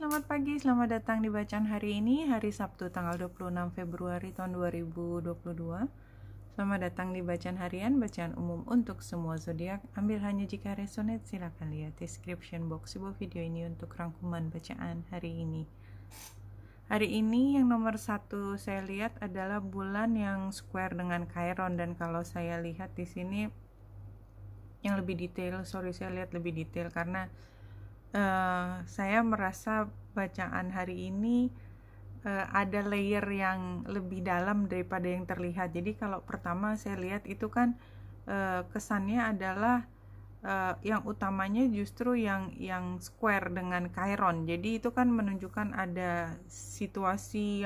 selamat pagi, selamat datang di bacaan hari ini, hari Sabtu tanggal 26 Februari tahun 2022. Selamat datang di bacaan harian, bacaan umum untuk semua zodiak. Ambil hanya jika resonate, silakan lihat description box sebuah video ini untuk rangkuman bacaan hari ini. Hari ini yang nomor 1 saya lihat adalah bulan yang square dengan Chiron, dan kalau saya lihat di sini yang lebih detail, saya lihat lebih detail karena saya merasa bacaan hari ini ada layer yang lebih dalam daripada yang terlihat. Jadi kalau pertama saya lihat itu kan kesannya adalah yang utamanya justru yang square dengan Chiron. Jadi itu kan menunjukkan ada situasi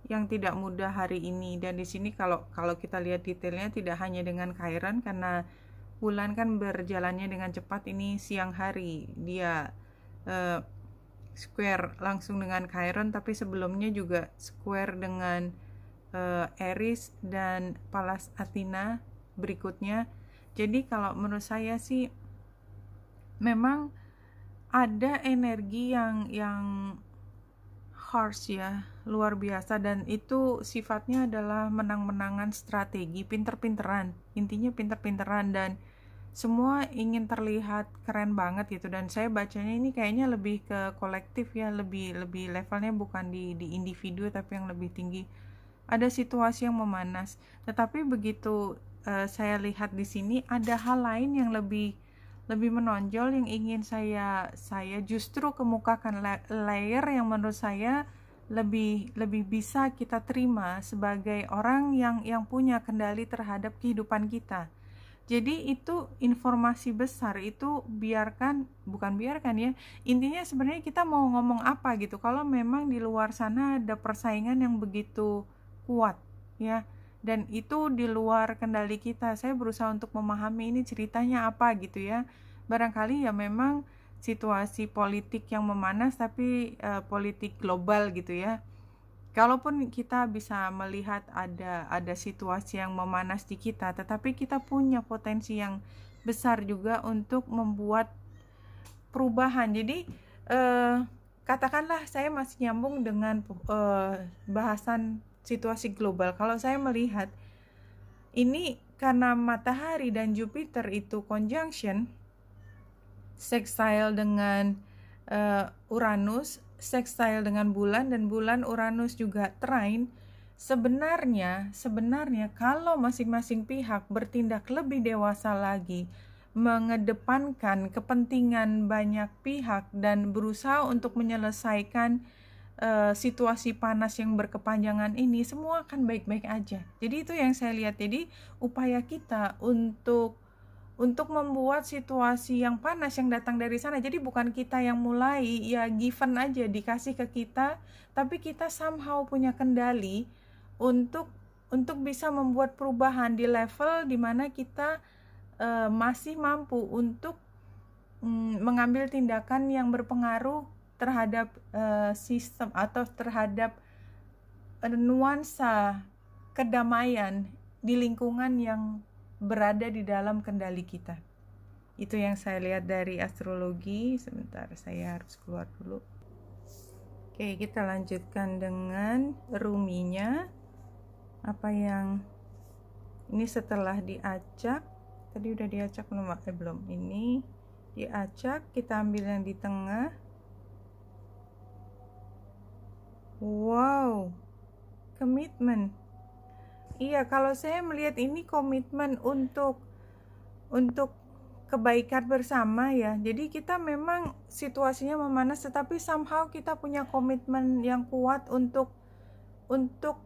yang tidak mudah hari ini. Dan di sini kalau kita lihat detailnya tidak hanya dengan Chiron, karena bulan kan berjalannya dengan cepat. Ini siang hari dia square langsung dengan Chiron, tapi sebelumnya juga square dengan Aries dan Pallas Athena berikutnya. Jadi kalau menurut saya sih memang ada energi yang harsh ya, luar biasa, dan itu sifatnya adalah menang-menangan strategi, pinter-pinteran, intinya pinter-pinteran, dan semua ingin terlihat keren banget gitu. Dan saya bacanya ini kayaknya lebih ke kolektif ya, lebih levelnya bukan di individu tapi yang lebih tinggi. Ada situasi yang memanas, tetapi begitu saya lihat di sini ada hal lain yang lebih menonjol yang ingin saya justru kemukakan, layer yang menurut saya lebih bisa kita terima sebagai orang yang punya kendali terhadap kehidupan kita. Jadi itu informasi besar, itu bukan biarkan ya, intinya sebenarnya kita mau ngomong apa gitu kalau memang di luar sana ada persaingan yang begitu kuat ya, dan itu di luar kendali kita. Saya berusaha untuk memahami ini ceritanya apa gitu ya. Barangkali ya memang situasi politik yang memanas, tapi politik global gitu ya. Kalaupun kita bisa melihat ada situasi yang memanas di kita, tetapi kita punya potensi yang besar juga untuk membuat perubahan. Jadi katakanlah saya masih nyambung dengan bahasan situasi global. Kalau saya melihat ini karena matahari dan Jupiter itu conjunction, sextile dengan Uranus, sextile dengan bulan, dan bulan Uranus juga trine. Sebenarnya kalau masing-masing pihak bertindak lebih dewasa lagi, mengedepankan kepentingan banyak pihak dan berusaha untuk menyelesaikan situasi panas yang berkepanjangan ini, semua akan baik-baik aja. Jadi itu yang saya lihat. Jadi upaya kita untuk membuat situasi yang panas yang datang dari sana. Jadi bukan kita yang mulai, ya given aja dikasih ke kita, tapi kita somehow punya kendali untuk bisa membuat perubahan di level dimana kita masih mampu untuk mengambil tindakan yang berpengaruh terhadap sistem atau terhadap nuansa kedamaian di lingkungan yang berada di dalam kendali kita. Itu yang saya lihat dari astrologi. Sebentar, saya harus keluar dulu. Oke, kita lanjutkan dengan ruminya. Apa yang ini setelah diacak, tadi udah diacak belum? Ini diacak, kita ambil yang di tengah. Wow, komitmen. Iya, kalau saya melihat ini komitmen untuk kebaikan bersama ya. Jadi kita memang situasinya memanas, tetapi somehow kita punya komitmen yang kuat untuk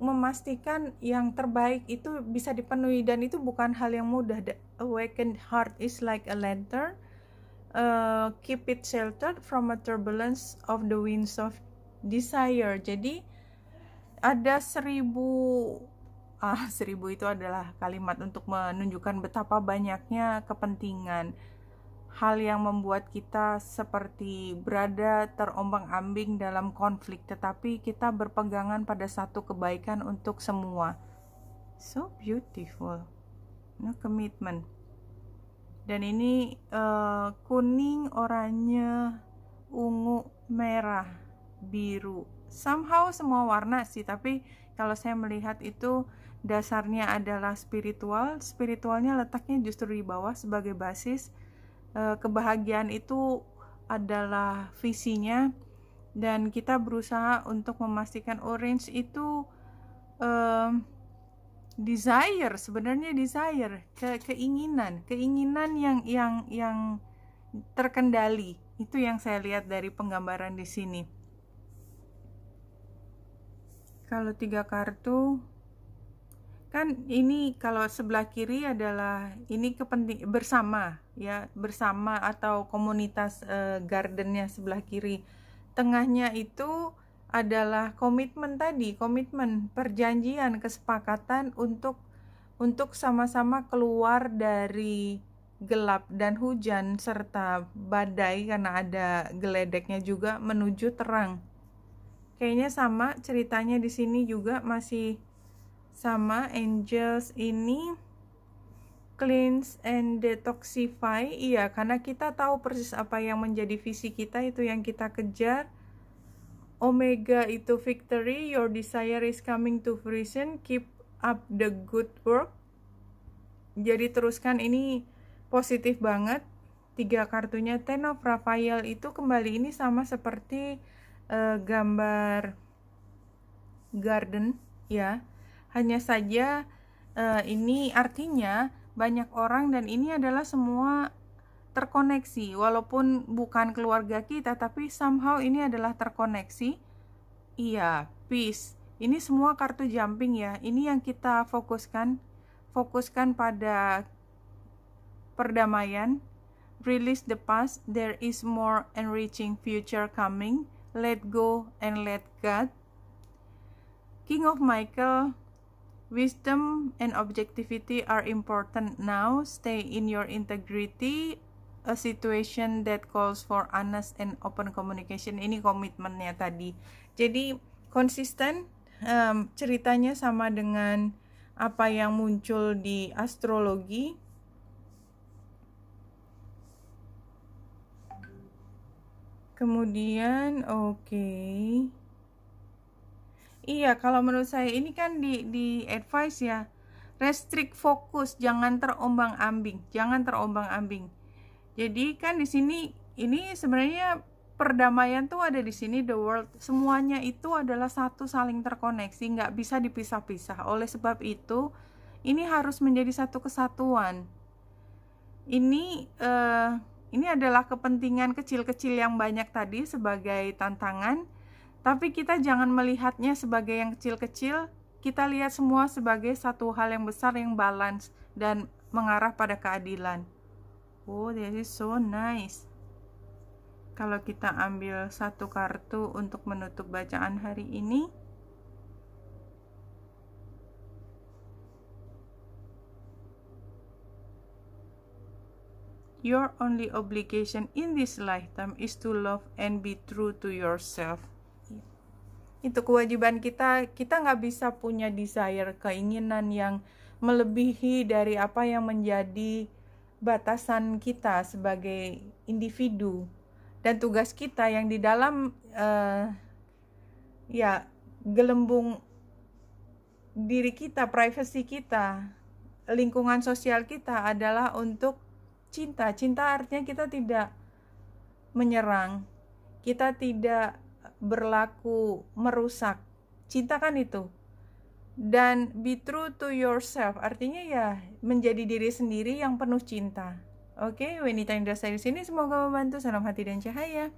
memastikan yang terbaik itu bisa dipenuhi, dan itu bukan hal yang mudah. The awakened heart is like a lantern, keep it sheltered from a turbulence of the winds of desire. Jadi ada 1000 itu adalah kalimat untuk menunjukkan betapa banyaknya kepentingan, hal yang membuat kita seperti berada terombang-ambing dalam konflik, tetapi kita berpegangan pada satu kebaikan untuk semua. So beautiful. Commitment. Dan ini kuning, oranye, ungu, merah, biru, somehow semua warna sih, tapi kalau saya melihat itu dasarnya adalah spiritualnya letaknya justru di bawah sebagai basis. Kebahagiaan itu adalah visinya, dan kita berusaha untuk memastikan orange itu sebenarnya desire, keinginan yang terkendali. Itu yang saya lihat dari penggambaran di sini. Kalau 3 kartu kan ini, kalau sebelah kiri adalah ini bersama ya, bersama atau komunitas gardennya sebelah kiri. Tengahnya itu adalah komitmen tadi, komitmen, perjanjian, kesepakatan untuk sama-sama keluar dari gelap dan hujan serta badai, karena ada geledeknya juga, menuju terang. Kayaknya sama ceritanya di sini juga, masih sama. Angels ini cleanse and detoxify, iya, karena kita tahu persis apa yang menjadi visi kita, itu yang kita kejar. Omega itu victory, your desire is coming to fruition, keep up the good work. Jadi teruskan, ini positif banget. 3 kartunya. Ten of Raphael itu kembali ini sama seperti gambar garden ya, hanya saja ini artinya banyak orang, dan ini adalah semua terkoneksi, walaupun bukan keluarga kita, tapi somehow ini adalah terkoneksi. Iya, peace. Ini semua kartu jumping ya. Ini yang kita fokuskan pada perdamaian. Release the past, there is more enriching future coming. Let go and let God. King of Michael, wisdom and objectivity are important now. Stay in your integrity. A situation that calls for honest and open communication. Ini komitmennya tadi. Jadi konsisten, ceritanya sama dengan apa yang muncul di astrologi. Kemudian iya, kalau menurut saya ini kan di advice ya, restrict fokus, jangan terombang-ambing. Jadi kan di sini ini sebenarnya perdamaian tuh ada di sini, the world, semuanya itu adalah satu, saling terkoneksi, nggak bisa dipisah-pisah. Oleh sebab itu ini harus menjadi satu kesatuan. Ini adalah kepentingan kecil-kecil yang banyak tadi sebagai tantangan, tapi kita jangan melihatnya sebagai yang kecil-kecil. Kita lihat semua sebagai satu hal yang besar, yang balance dan mengarah pada keadilan. Oh, this is so nice. Kalau kita ambil satu kartu untuk menutup bacaan hari ini. Your only obligation in this lifetime is to love and be true to yourself. Itu kewajiban kita. Kita nggak bisa punya desire, keinginan yang melebihi dari apa yang menjadi batasan kita sebagai individu. Dan tugas kita yang di dalam gelembung diri kita, privasi kita, lingkungan sosial kita adalah untuk cinta. Cinta artinya kita tidak menyerang, kita tidak berlaku merusak. Cinta kan itu. Dan be true to yourself artinya ya menjadi diri sendiri yang penuh cinta. Oke, Wenita Indra saya di sini, semoga membantu. Salam hati dan cahaya.